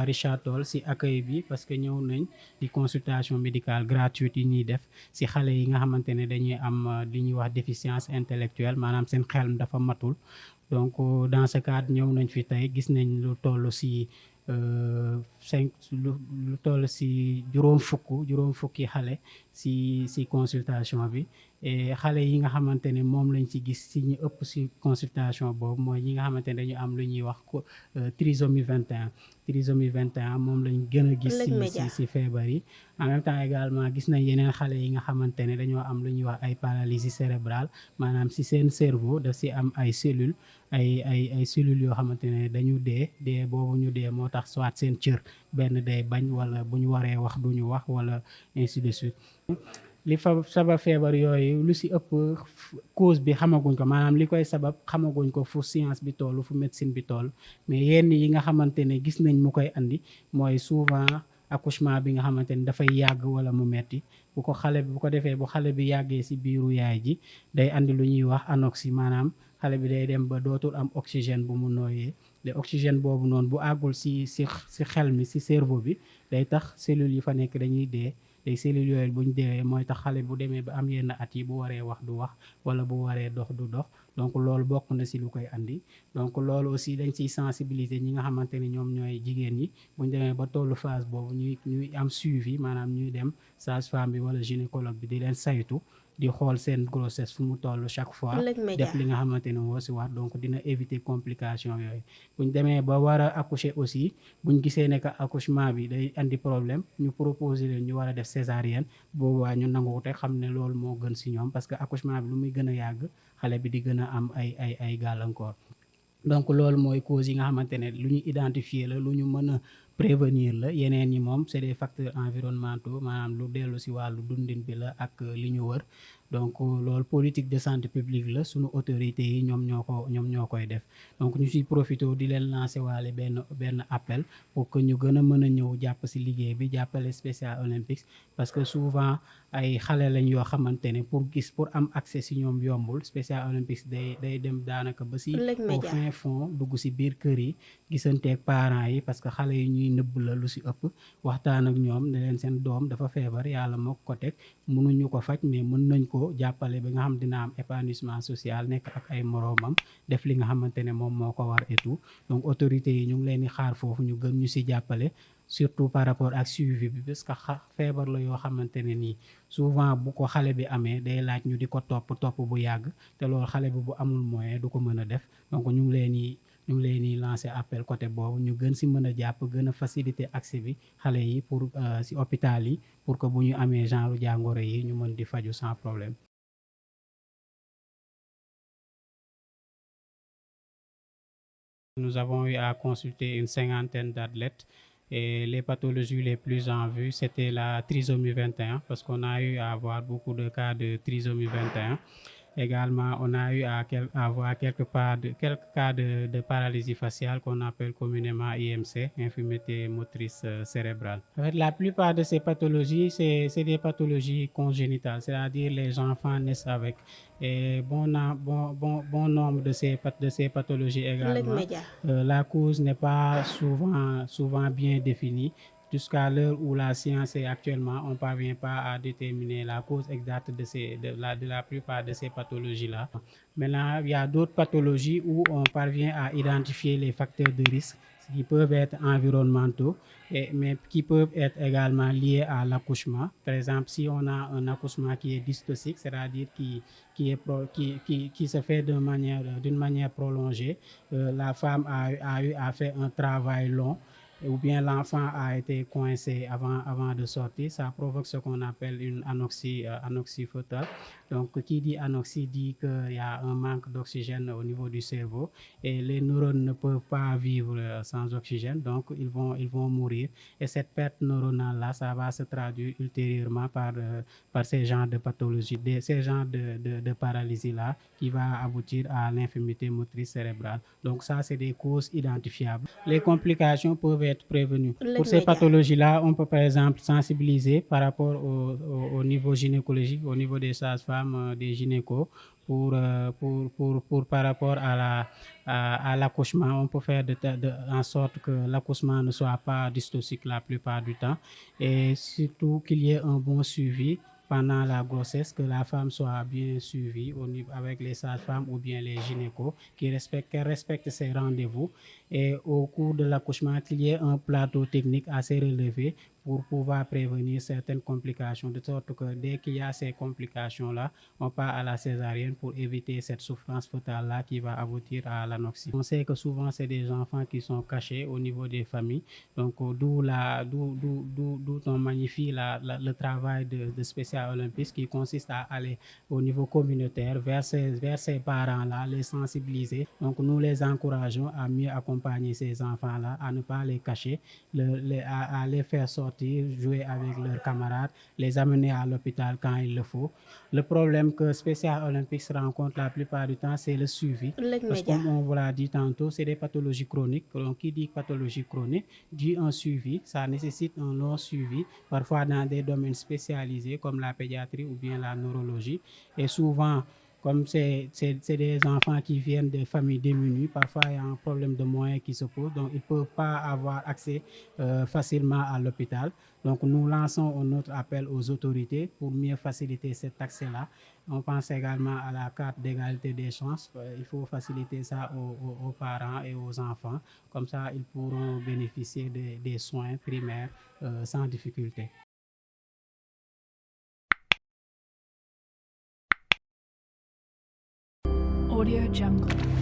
Richard Toll si accueil bi parce que ñëw nañ di consultation médicale gratuite yi ñuy def si xale yi nga xamante ne dañuy am li ñuy wax déficience intellectuelle maanaam seen xel dafa matul. Donc dans ce cadre ñëw nañ fi tey gis nañ lu toll si lu toll si juróom fukki xale si consultation bi. Et xale yi nga xamante ne moom lañ ci gis si ñu ëpp si consultation boobu mooy ñi nga xamante ne dañu am lu ñuy wax trisomie 21. Trisomie 21 moom lañ gën a gis si feebar yi. En même temps également gis nañ yeneen xale yi nga xamante ne dañoo am lu ñuy wax ay paralysie cérébrale maanaam si seen cerveau daf si am ay cellules ay cellules yoo xamante ne dañu dee boobu ñu dee moo tax soit seen cër benn day bañ wala bu ñu waree wax duñu wax wala ainsi de suite. li fa sabab feebar yooyu lu si ëpp cause bi xamaguñ ko maanaam li koy sabab xamaguñ ko fu science bi toll fu médecine bi toll mais yenn yi nga xamante ne gis nañ mu koy andi mooy souvent accouchement bi nga xamante ne dafay yàgg wala mu metti bu ko defee bu xale bi yàggee si biiru yaay ji day andi lu ñuy wax anoxie maanaam xale bi day dem ba dootul am oxygène bu mu nooyee de oxygène boobu noonu bu àggul si xel mi si cerveau bi day tax cellules yi fa nekk dañuy dee. te cellules yooyu buñ deewee mooy tax xale bu demee ba am yenn at yi bu waree wax du wax wala bu waree dox du dox donc loolu bokk na si lu koy andi. Donc loolu aussi dañ ciy sensibiliser ñi nga xamante ne ñoom ñooy jigéen ñi buñ demee ba tollu phase boobu ñuy am suivi maanaam ñuy dem sage-femme bi wala gynécologue bi di leen saytu di xool seen grossesse fu mu toll chaque fois def li nga xamante ne moo si war donc dina éviter complication yooyu. buñ demee ba war a accoucher aussi buñ gisee ne que accouchement bi day andi problème ñu proposer leen ñu war a def césarienne boobaa ñu nangu te xam ne loolu moo gën si ñoom parce que accouchement bi lu muy gën a yàgg xale bi di gën a am ay gàllankoor. Donc loolu mooy cause yi nga xamante ne lu ñu identifier la lu ñu mën a prévenir la. Yeneen ñi moom c'est des facteurs environnementaux maanaam lu dellu si wàllu dundin bi la ak li ñu wër. Donc loolu politique de santé publique la sunu autorités yi ñoom ñoo koy def. Donc ñu siy profité di leen lancer waale benn appel pour que ñu gën a mën a ñëw jàpp si liggéey bi jàppale Special Olympics parce que souvent ay xale lañ yoo xamante ne pour am accès si ñoom yombul. Special Olympics day dem daanaka ba si au fin fond dugg si biir kër yi gisanteeg parents yi parce que xale yi ñuy nëbb la lu si ëpp waxtaan ak ñoom ne leen seen doom dafa feebar yàlla moo ko teg mënuñu ko faj mais mën nañ ko jàppale bi nga xam dina am épanouissement social nekk ak ay moroomam def li nga xamante ne moom moo ko war et tout. Donc autorités yi ñu ngi leen di xaar foofu ñu gën ñu si jàppale surtout par rapport ak suivi bi parce que feebar la yoo xamante ne nii souvent bu ko xale bi amee day laaj ñu di ko topp bu yàgg te loolu xale bi bu amul moyen du ko mën a def. Donc ñu ngi leen di lancer appel côté boobu ñu gën si mën a jàpp gën a faciliter accès bi xale yi pour si hôpital yi pour que bu ñu amee genre jàngoro yi ñu mën di faju sans problème. Nous avons eu à consulter une 50aine d'athlètes et les pathologies les plus en vue c'était la trisomie 21 parce qu'on a eu à avoir beaucoup de cas de trisomie 21. Également, on a eu à avoir quelques cas de paralysie faciale qu'on appelle communément IMC, infirmité motrice cérébrale. En fait, la plupart de ces pathologies, c'est des pathologies congénitales, c'est-à-dire les enfants naissent avec. Et bon nombre de ces pathologies également, la cause n'est pas souvent bien définie. Jusqu'à l'heure où la science est actuellement, on ne parvient pas à déterminer la cause exacte de la plupart de ces pathologies-là. Maintenant, il y a d'autres pathologies où on parvient à identifier les facteurs de risque qui peuvent être environnementaux, mais qui peuvent être également liés à l'accouchement. Par exemple, si on a un accouchement qui est dystocique, c'est-à-dire qui se fait d'une manière prolongée, la femme a eu à faire un travail long, ou bien l'enfant a été coincé avant de sortir, ça provoque ce qu'on appelle une anoxie fœtale. Donc qui dit anoxie dit qu'il y a un manque d'oxygène au niveau du cerveau et les neurones ne peuvent pas vivre sans oxygène, donc ils vont mourir. Et cette perte neuronale-là, ça va se traduire ultérieurement par ces genres de pathologies, ces genres de paralysie-là qui va aboutir à l'infirmité motrice cérébrale. Donc ça, c'est des causes identifiables. Les complications peuvent être prévenues. Pour ces pathologies-là, on peut par exemple sensibiliser par rapport au niveau gynécologique, au niveau des sages-femmes, sages-femmes, des gynécos pour par rapport à l'accouchement. On peut faire en sorte que l'accouchement ne soit pas dystoxique la plupart du temps et surtout qu'il y ait un bon suivi pendant la grossesse, que la femme soit bien suivie au niveau avec les sages-femmes ou bien les gynécos, qu'elle respecte ses rendez-vous et au cours de l'accouchement, qu'il y ait un plateau technique assez relevé pour pouvoir prévenir certaines complications, de sorte que dès qu'il y a ces complications-là, on part à la césarienne pour éviter cette souffrance fœtale-là qui va aboutir à l'anoxie. On sait que souvent, c'est des enfants qui sont cachés au niveau des familles, donc d'où on magnifie le travail de Special Olympics qui consiste à aller au niveau communautaire vers ces parents-là, les sensibiliser. Donc nous les encourageons à mieux accompagner ces enfants-là, à ne pas les cacher, à les faire sortir, jouer avec leurs camarades, les amener à l'hôpital quand il le faut. Le problème que Special Olympics rencontre la plupart du temps, c'est le suivi. Parce que comme on vous l'a dit tantôt, c'est des pathologies chroniques. Donc qui dit pathologie chronique dit un suivi. Ça nécessite un long suivi, parfois dans des domaines spécialisés comme la pédiatrie ou bien la neurologie. Et souvent, comme c'est des enfants qui viennent de familles démunies, parfois il y a un problème de moyens qui se pose, donc ils ne peuvent pas avoir accès facilement à l'hôpital. Donc nous lançons un autre appel aux autorités pour mieux faciliter cet accès-là. On pense également à la carte d'égalité des chances. Il faut faciliter ça aux parents et aux enfants. Comme ça, ils pourront bénéficier des soins primaires sans difficulté. Audio Jungle.